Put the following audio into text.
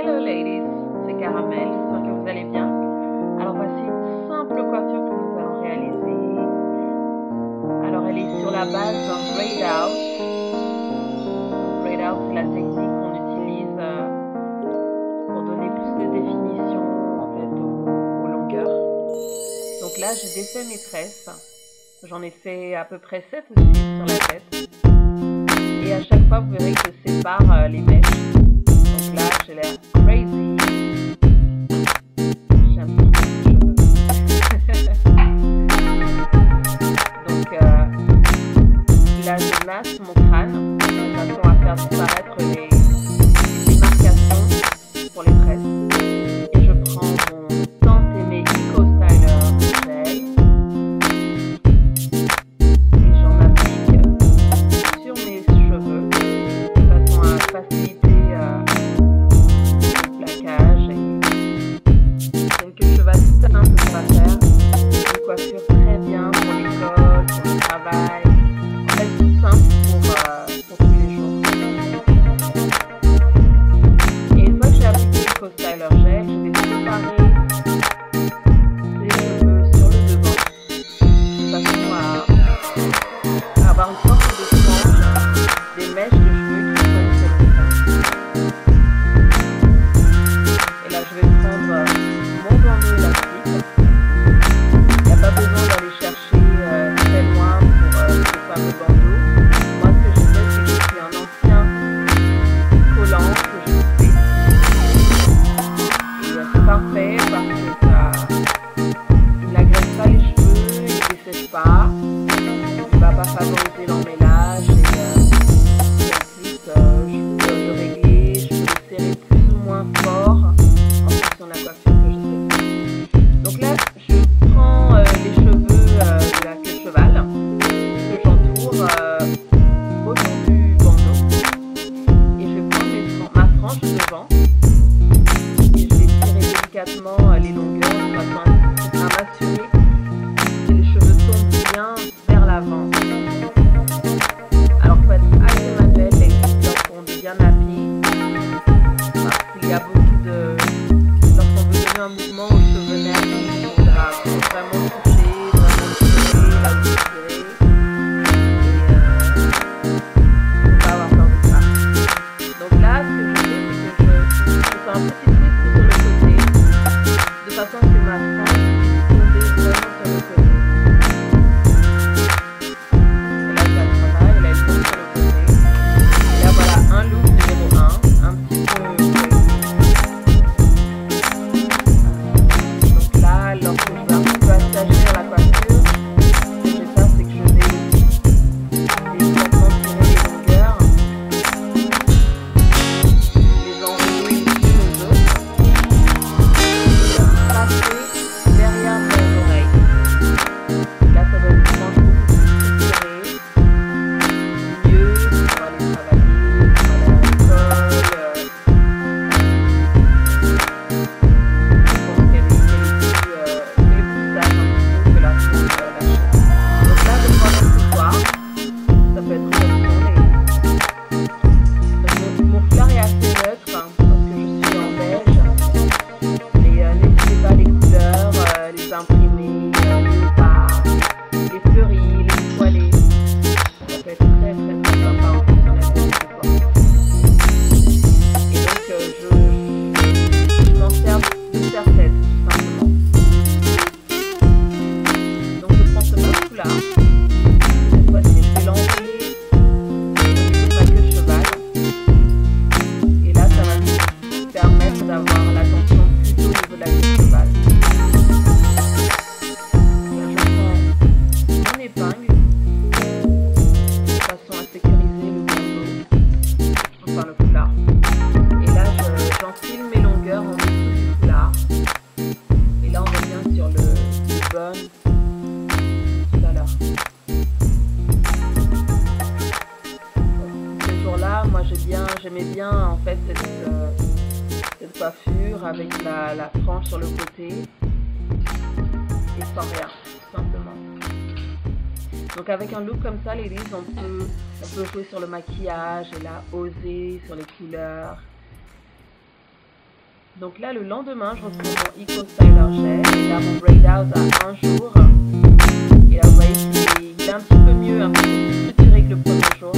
Hello ladies, c'est Caramel, j'espère que vous allez bien. Alors voici une simple coiffure que nous allons réaliser. Alors elle est sur la base d'un braid out. Braid out, c'est la technique qu'on utilise pour donner plus de définition en fait aux longueurs. Donc là j'ai défait mes tresses. J'en ai fait à peu près 7 ou 6 sur la tête. Et à chaque fois vous verrez que je sépare les mèches. Donc là, j'ai l'air crazy. J'ai un petit cheveux. Donc là, je masse mon crâne de façon à faire disparaître les démarcations pour les tresses. Et je prends mon tant aimé Eco Styler gel et j'en applique sur mes cheveux de façon à faciliter favoriser l'emmêlage et ensuite je peux le régler, je peux le serrer plus ou moins fort en fonction de la coiffure que je fais. Donc là je prends les cheveux de la queue de cheval que j'entoure autour du bandeau et je vais prendre ma frange devant et je vais tirer délicatement les longueurs de façon à m'assurer que les cheveux tombent bien vers l'avant. Alors, il faut être assez manuel, les fleurs seront bien appuyées parce qu'il y a beaucoup de... Lorsqu'on veut donner un mouvement aux cheveux nets, il faudra vraiment toucher, vraiment tirer, là où tirer. Et il ne faut pas avoir peur de ça. Donc là, ce que je fais, c'est que je fais un petit twist sur le côté de façon à ce que ma frange puisse tomber vraiment sur le côté. Un look numéro 1, un petit peu donc là, lorsque je vais un petit peu assagir la coiffure, ce que je vais faire, c'est que je vais délicatement tirer les longueurs, les enrouler les unes aux autres et passer derrière mon oreille. Là, ça va être une frange beaucoup plus structurée, mieux, on va les travailler. J'aimais bien en fait cette coiffure avec la frange sur le côté et sans rien, tout simplement. Donc avec un look comme ça, les ladies, on peut jouer sur le maquillage et là, oser sur les couleurs. Donc là, le lendemain, je retrouve mon Eco Styler Gel. Et là, mon braid out à 1 jour. Et là, vous voyez qu'il est un petit peu mieux, un petit peu plus tiré que le premier jour.